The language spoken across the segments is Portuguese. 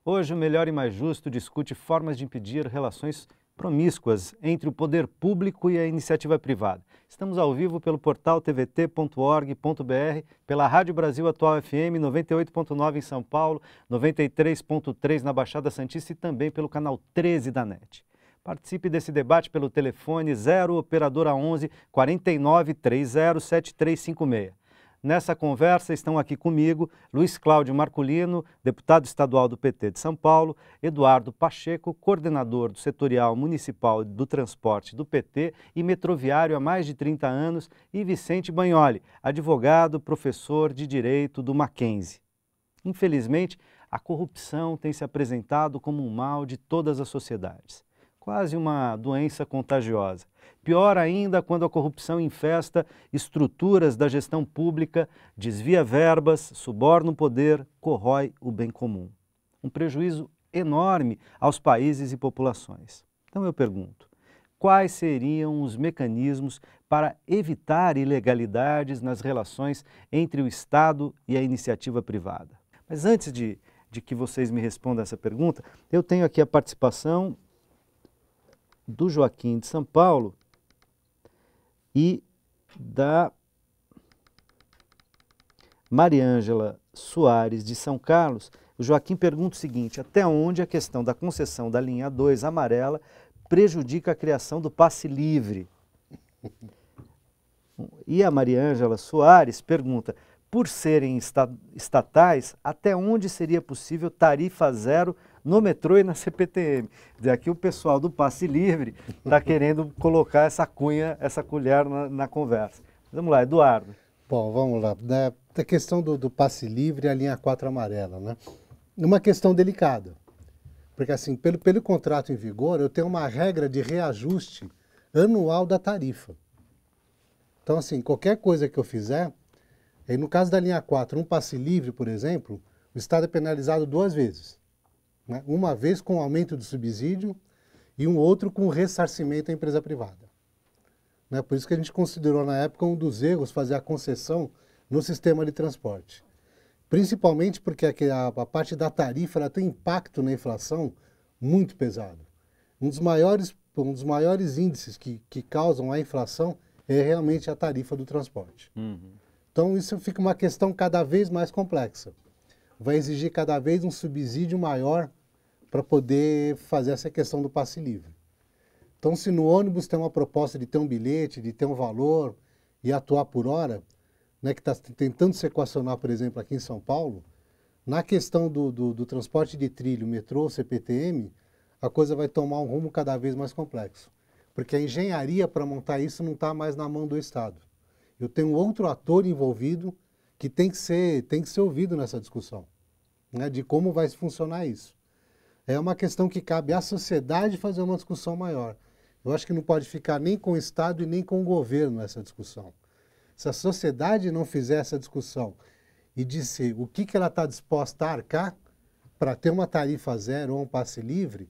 Hoje, o Melhor e Mais Justo discute formas de impedir relações promíscuas entre o poder público e a iniciativa privada. Estamos ao vivo pelo portal tvt.org.br, pela Rádio Brasil Atual FM 98.9 em São Paulo, 93.3 na Baixada Santista e também pelo canal 13 da NET. Participe desse debate pelo telefone 0 operadora 11 49 30 7356. Nessa conversa estão aqui comigo Luiz Cláudio Marculino, deputado estadual do PT de São Paulo, Eduardo Pacheco, coordenador do Setorial Municipal do Transporte do PT e metroviário há mais de 30 anos, e Vicente Bagnoli, advogado, professor de Direito do Mackenzie. Infelizmente, a corrupção tem se apresentado como um mal de todas as sociedades, quase uma doença contagiosa. Pior ainda quando a corrupção infesta estruturas da gestão pública, desvia verbas, suborna o poder, corrói o bem comum. Um prejuízo enorme aos países e populações. Então eu pergunto, quais seriam os mecanismos para evitar ilegalidades nas relações entre o Estado e a iniciativa privada? Mas antes de que vocês me respondam essa pergunta, eu tenho aqui a participação do Joaquim de São Paulo e da Mariângela Soares de São Carlos. O Joaquim pergunta o seguinte: até onde a questão da concessão da linha 2 amarela prejudica a criação do passe livre? E a Mariângela Soares pergunta: por serem estatais, até onde seria possível tarifa zero no metrô e na CPTM? Aqui o pessoal do passe livre está querendo colocar essa cunha, essa colher na conversa. Vamos lá, Eduardo. Bom, vamos lá. Da questão do passe livre e a linha 4 amarela, né? Uma questão delicada. Porque assim, pelo contrato em vigor, eu tenho uma regra de reajuste anual da tarifa. Então assim, qualquer coisa que eu fizer, aí no caso da linha 4, um passe livre, por exemplo, o Estado é penalizado 2 vezes. Né? Uma vez com o aumento do subsídio e um outro com o ressarcimento à empresa privada. Né? Por isso que a gente considerou na época um dos erros fazer a concessão no sistema de transporte. Principalmente porque a parte da tarifa ela tem impacto na inflação muito pesado. Um dos maiores índices que causam a inflação é realmente a tarifa do transporte. Então isso fica uma questão cada vez mais complexa. Vai exigir cada vez um subsídio maior para poder fazer essa questão do passe livre. Então, se no ônibus tem uma proposta de ter um bilhete, de ter um valor e atuar por hora, né, que está tentando se equacionar, por exemplo, aqui em São Paulo, na questão do transporte de trilho, metrô, CPTM, a coisa vai tomar um rumo cada vez mais complexo. Porque a engenharia para montar isso não está mais na mão do Estado. Eu tenho outro ator envolvido que tem que ser ouvido nessa discussão, né, de como vai funcionar isso. É uma questão que cabe à sociedade fazer uma discussão maior. Eu acho que não pode ficar nem com o Estado e nem com o governo essa discussão. Se a sociedade não fizer essa discussão e disser o que ela está disposta a arcar para ter uma tarifa zero ou um passe livre,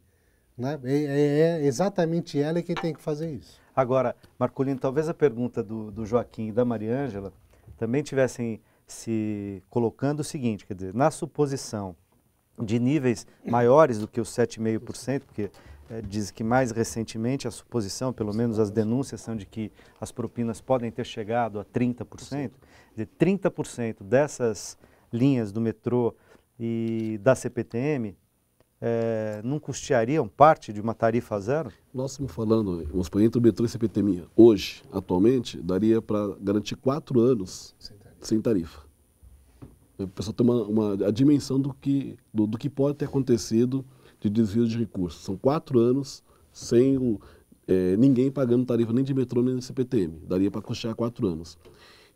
né, é exatamente ela quem tem que fazer isso. Agora, Marculino, talvez a pergunta do Joaquim e da Mariângela também tivessem se colocando o seguinte, quer dizer, na suposição de níveis maiores do que os 7,5%, porque diz que mais recentemente a suposição, pelo menos as denúncias são de que as propinas podem ter chegado a 30%, de 30% dessas linhas do metrô e da CPTM não custeariam parte de uma tarifa zero? Nós estamos falando, vamos supor, entre o metrô e a CPTM, hoje, atualmente, daria para garantir 4 anos sem tarifa. A pessoa tem a dimensão do que pode ter acontecido de desvio de recursos. São 4 anos sem ninguém pagando tarifa nem de metrô nem de CPTM. Daria para custear 4 anos.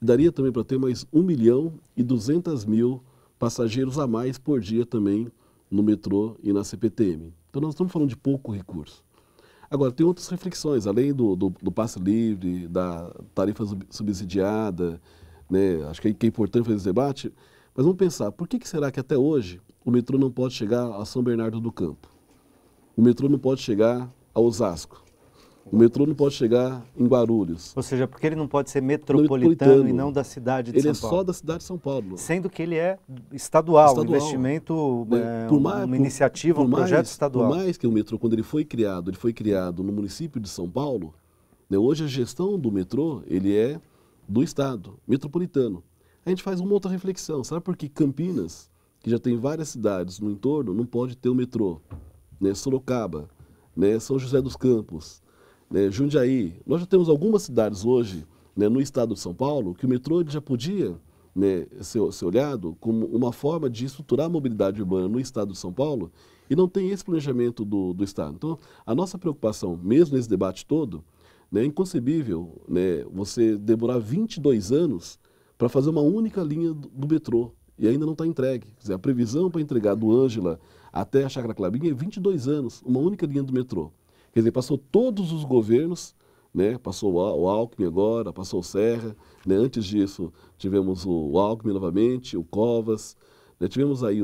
E daria também para ter mais 1.200.000 passageiros a mais por dia também no metrô e na CPTM. Então nós estamos falando de pouco recurso. Agora, tem outras reflexões, além do passe livre, da tarifa subsidiada, né? Acho que é importante fazer esse debate, mas vamos pensar, por que será que até hoje o metrô não pode chegar a São Bernardo do Campo? O metrô não pode chegar a Osasco? O metrô não pode chegar em Guarulhos. Ou seja, porque ele não pode ser metropolitano e não da cidade de São Paulo. Ele é só da cidade de São Paulo. Sendo que ele é estadual. Um investimento, uma iniciativa, um projeto estadual. Por mais que o metrô, quando ele foi criado no município de São Paulo, né, hoje a gestão do metrô, ele é do estado, metropolitano. A gente faz uma outra reflexão. Sabe por que Campinas, que já tem várias cidades no entorno, não pode ter o metrô? Né, Sorocaba, né, São José dos Campos, né, Jundiaí. Nós já temos algumas cidades hoje, né, no estado de São Paulo que o metrô ele já podia, né, ser olhado como uma forma de estruturar a mobilidade urbana no estado de São Paulo e não tem esse planejamento do estado. Então, a nossa preocupação, mesmo nesse debate todo, né, é inconcebível, né, você demorar 22 anos para fazer uma única linha do metrô e ainda não está entregue. Quer dizer, a previsão para entregar do Ângela até a Chácara Clabinha é 22 anos, uma única linha do metrô. Quer dizer, passou todos os governos, né? Passou o Alckmin agora, passou o Serra, né? Antes disso tivemos o Alckmin novamente, o Covas, né? Tivemos aí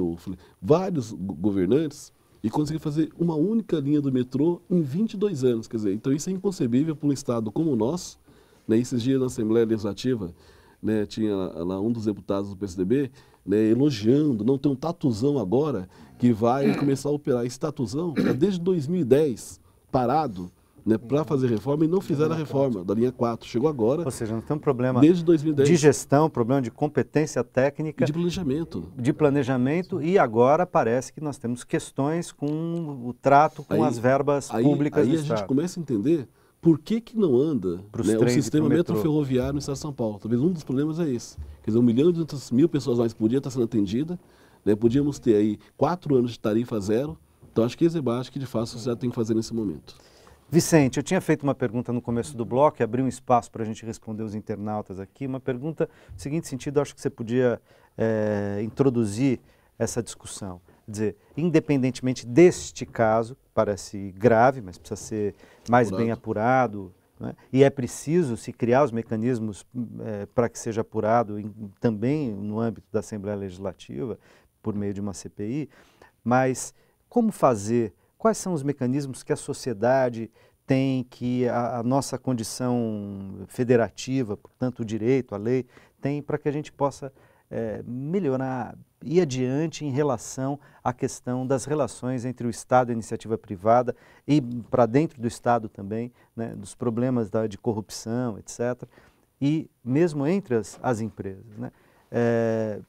vários governantes e conseguiram fazer uma única linha do metrô em 22 anos. Quer dizer, então isso é inconcebível para um estado como o nosso, né? Esses dias na Assembleia Legislativa, né, tinha lá um dos deputados do PSDB, né, elogiando, não tem um tatuzão agora que vai começar a operar. Esse tatuzão está desde 2010 parado, né, para fazer reforma e não fizeram a reforma da linha 4. Chegou agora. Ou seja, não tem um problema desde 2010. De gestão, problema de competência técnica. E de planejamento. De planejamento e agora parece que nós temos questões com o trato com as verbas públicas do Estado. Aí a gente começa a entender por que não anda, né, o sistema metroferroviário no Estado de São Paulo. Talvez um dos problemas é esse. Quer dizer, 1.200.000 pessoas mais por dia está sendo atendida, né, podíamos ter aí 4 anos de tarifa zero. Então, acho que esse debate que, de fato, a sociedade tem que fazer nesse momento. Vicente, eu tinha feito uma pergunta no começo do bloco e abri um espaço para a gente responder os internautas aqui. Uma pergunta no seguinte sentido, acho que você podia introduzir essa discussão. Quer dizer, independentemente deste caso, parece grave, mas precisa ser mais bem apurado, né? E é preciso se criar os mecanismos para que seja apurado também no âmbito da Assembleia Legislativa, por meio de uma CPI, mas como fazer, quais são os mecanismos que a sociedade tem, que a nossa condição federativa, portanto o direito, a lei, tem para que a gente possa melhorar, ir adiante em relação à questão das relações entre o Estado e a iniciativa privada e para dentro do Estado também, né, dos problemas de corrupção, etc. E mesmo entre as empresas, né?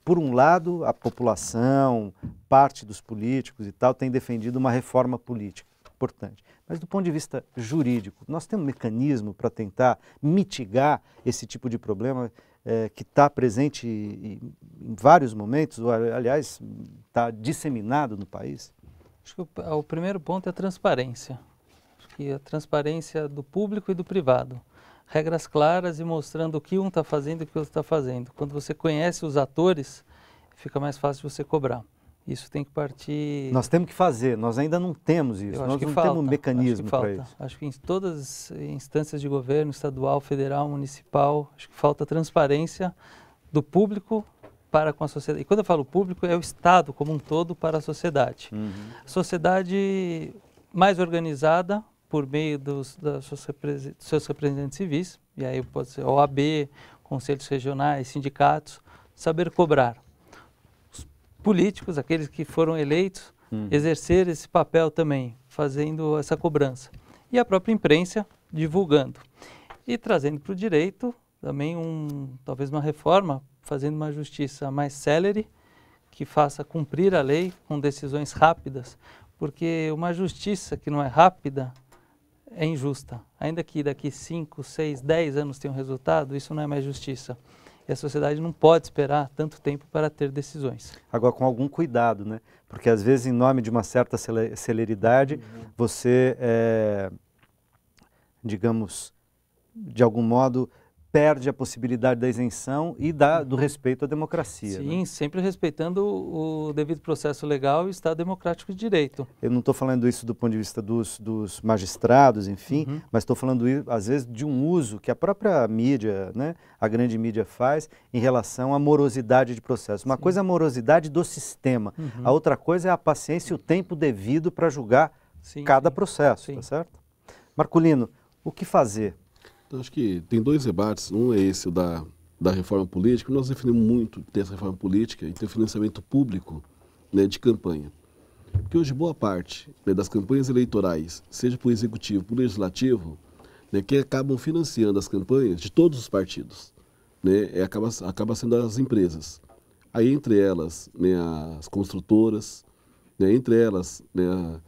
Por um lado, a população, parte dos políticos e tal, tem defendido uma reforma política importante. Mas do ponto de vista jurídico, nós temos um mecanismo para tentar mitigar esse tipo de problema que está presente em vários momentos, ou aliás, está disseminado no país? Acho que o primeiro ponto é a transparência. Acho que a transparência do público e do privado. Regras claras e mostrando o que um está fazendo e o que o outro está fazendo. Quando você conhece os atores, fica mais fácil de você cobrar. Isso tem que partir... Nós temos que fazer, nós ainda não temos isso, nós não temos um mecanismo para isso. Acho que em todas as instâncias de governo, estadual, federal, municipal, acho que falta transparência do público para com a sociedade. E quando eu falo público, é o Estado como um todo para a sociedade. A sociedade mais organizada, por meio dos seus representantes civis, e aí pode ser OAB, conselhos regionais, sindicatos, saber cobrar. Os políticos, aqueles que foram eleitos, exercer esse papel também, fazendo essa cobrança. E a própria imprensa divulgando. E trazendo para o direito também talvez uma reforma, fazendo uma justiça mais célere, que faça cumprir a lei com decisões rápidas, porque uma justiça que não é rápida é injusta. Ainda que daqui 5, 6, 10 anos tenha um resultado, isso não é mais justiça. E a sociedade não pode esperar tanto tempo para ter decisões. Agora, com algum cuidado, né? Porque às vezes, em nome de uma certa celeridade, você, digamos, de algum modo, perde a possibilidade da isenção e do respeito à democracia. Sim, né? Sempre respeitando o devido processo legal e o Estado democrático de direito. Eu não estou falando isso do ponto de vista dos magistrados, enfim, mas estou falando, às vezes, de um uso que a própria mídia, né, a grande mídia faz em relação à morosidade de processo. Uma coisa é a morosidade do sistema, a outra coisa é a paciência e o tempo devido para julgar cada processo, tá certo? Marculino, O que fazer? Então, acho que tem dois debates. Um é esse da reforma política. Nós definimos muito ter essa reforma política e ter financiamento público, né, de campanha. Porque hoje boa parte, né, das campanhas eleitorais, seja por executivo, por legislativo, né, que acabam financiando as campanhas de todos os partidos, né, acaba sendo as empresas. Aí entre elas, né, as construtoras, né, entre elas, né,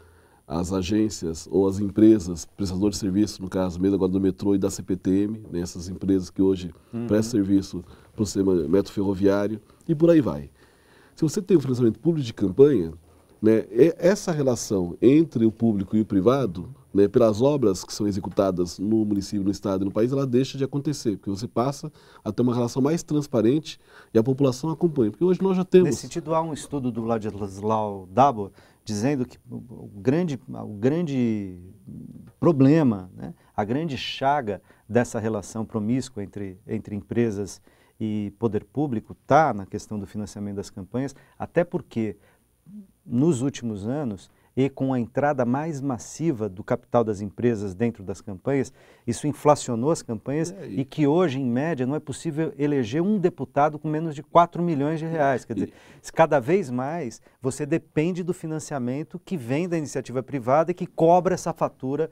as agências ou as empresas, prestadores de serviço, no caso mesmo agora do metrô e da CPTM, né, essas empresas que hoje prestam serviço para o sistema metro ferroviário, e por aí vai. Se você tem um financiamento público de campanha, né, essa relação entre o público e o privado, né, pelas obras que são executadas no município, no estado e no país, ela deixa de acontecer, porque você passa a ter uma relação mais transparente e a população acompanha. Porque hoje nós já temos... Nesse sentido, há um estudo do Ladislau Dabo dizendo que o grande problema, né, a grande chaga dessa relação promíscua entre empresas e poder público está na questão do financiamento das campanhas, até porque nos últimos anos, e com a entrada mais massiva do capital das empresas dentro das campanhas, isso inflacionou as campanhas e que hoje, em média, não é possível eleger um deputado com menos de 4 milhões de reais. Quer dizer, cada vez mais você depende do financiamento que vem da iniciativa privada e que cobra essa fatura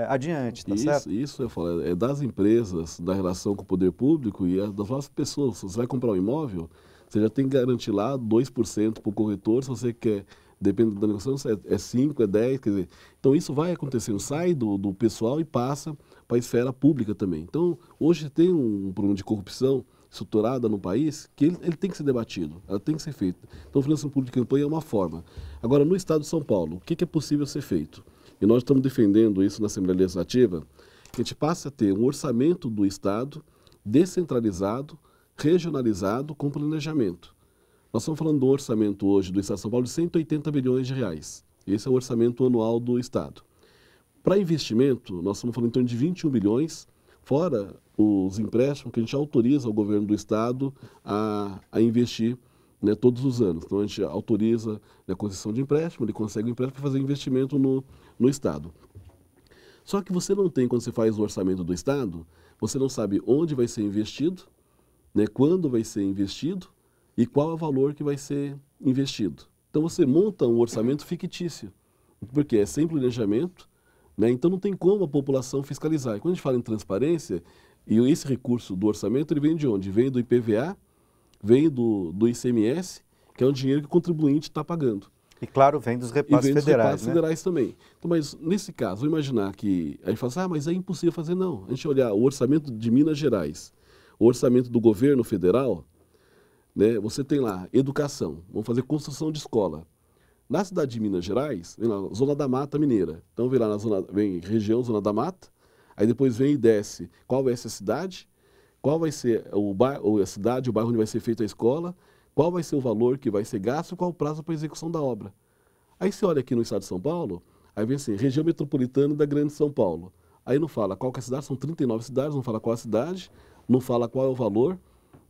adiante, tá certo? Isso eu falo, é das empresas, da relação com o poder público e das nossas pessoas. Se você vai comprar um imóvel, você já tem que garantir lá 2% para o corretor, se você quer... Depende da negociação, é 5, é 10, quer dizer... Então, isso vai acontecendo, sai do pessoal e passa para a esfera pública também. Então, hoje tem um problema de corrupção estruturada no país que ele tem que ser debatido, ela tem que ser feita. Então, o financiamento público de campanha é uma forma. Agora, no Estado de São Paulo, o que é possível ser feito? E nós estamos defendendo isso na Assembleia Legislativa, que a gente passe a ter um orçamento do Estado descentralizado, regionalizado, com planejamento. Nós estamos falando do orçamento hoje do Estado de São Paulo de 180 bilhões de reais. Esse é o orçamento anual do Estado. Para investimento, nós estamos falando em torno de 21 bilhões, fora os empréstimos que a gente autoriza o governo do Estado a investir, né, todos os anos. Então, a gente autoriza, né, a concessão de empréstimo, ele consegue um empréstimo para fazer investimento no Estado. Só que você não tem, quando você faz o orçamento do Estado, você não sabe onde vai ser investido, né, quando vai ser investido, e qual é o valor que vai ser investido. Então você monta um orçamento fictício, porque é sem planejamento, né? Então não tem como a população fiscalizar. E quando a gente fala em transparência, e esse recurso do orçamento, ele vem de onde? Vem do IPVA, vem do ICMS, que é um dinheiro que o contribuinte está pagando. E claro, vem dos repasses federais, né? Federais também. Então, mas nesse caso, vou imaginar que a gente fala assim, mas é impossível fazer. Não, a gente olhar o orçamento de Minas Gerais, o orçamento do governo federal, né, você tem lá educação, vamos fazer construção de escola. Na cidade de Minas Gerais, vem lá, Zona da Mata Mineira. Então vem lá vem região, Zona da Mata, aí depois vem e desce qual vai ser a cidade, qual vai ser a cidade, o bairro onde vai ser feita a escola, qual vai ser o valor que vai ser gasto e qual o prazo para a execução da obra. Aí você olha aqui no estado de São Paulo, aí vem assim, região metropolitana da Grande São Paulo. Aí não fala qual que é a cidade, são 39 cidades, não fala qual a cidade, não fala qual é o valor,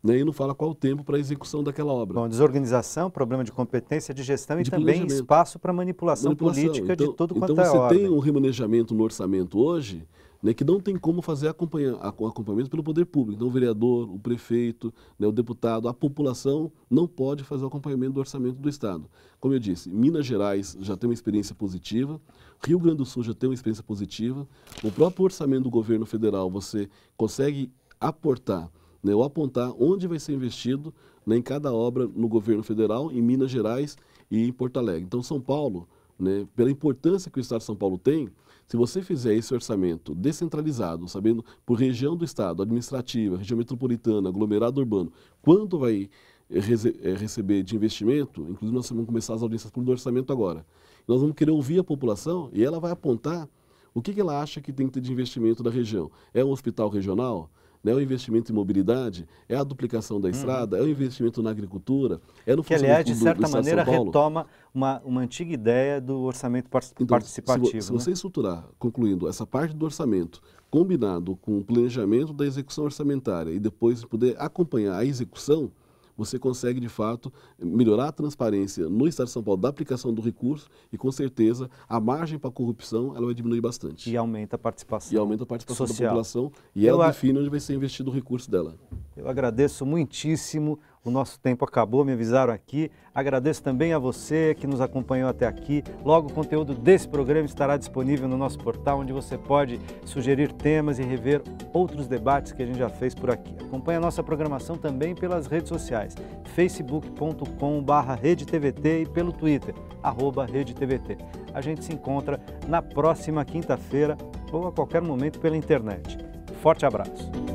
né, e não fala qual o tempo para a execução daquela obra. Bom, desorganização, problema de competência, de gestão e também espaço para manipulação política de todo quanto é ordem. Então você tem um remanejamento no orçamento hoje, né, que não tem como fazer acompanhamento pelo poder público. Então o vereador, o prefeito, né, o deputado, a população não pode fazer o acompanhamento do orçamento do Estado. Como eu disse, Minas Gerais já tem uma experiência positiva, Rio Grande do Sul já tem uma experiência positiva, o próprio orçamento do governo federal você consegue aportar, né, ou apontar onde vai ser investido, né, em cada obra no governo federal, em Minas Gerais e em Porto Alegre. Então, São Paulo, né, pela importância que o Estado de São Paulo tem, se você fizer esse orçamento descentralizado, sabendo por região do Estado, administrativa, região metropolitana, aglomerado urbano, quanto vai receber de investimento, inclusive nós vamos começar as audiências públicas do orçamento agora. Nós vamos querer ouvir a população e ela vai apontar o que ela acha que tem que ter de investimento da região. É um hospital regional? É o investimento em mobilidade, é a duplicação da estrada, é o investimento na agricultura, é no que, aliás, de certa maneira, retoma uma antiga ideia do orçamento participativo. Se você estruturar, concluindo, essa parte do orçamento, combinado com o planejamento da execução orçamentária e depois poder acompanhar a execução, você consegue, de fato, melhorar a transparência no Estado de São Paulo da aplicação do recurso e, com certeza, a margem para a corrupção ela vai diminuir bastante. E aumenta a participação E aumenta a participação social. da população e ela define onde vai ser investido o recurso dela. Eu agradeço muitíssimo. O nosso tempo acabou, me avisaram aqui. Agradeço também a você que nos acompanhou até aqui. Logo, o conteúdo desse programa estará disponível no nosso portal, onde você pode sugerir temas e rever outros debates que a gente já fez por aqui. Acompanhe a nossa programação também pelas redes sociais, facebook.com/RedeTVT e pelo Twitter, @RedeTVT. A gente se encontra na próxima quinta-feira ou a qualquer momento pela internet. Forte abraço!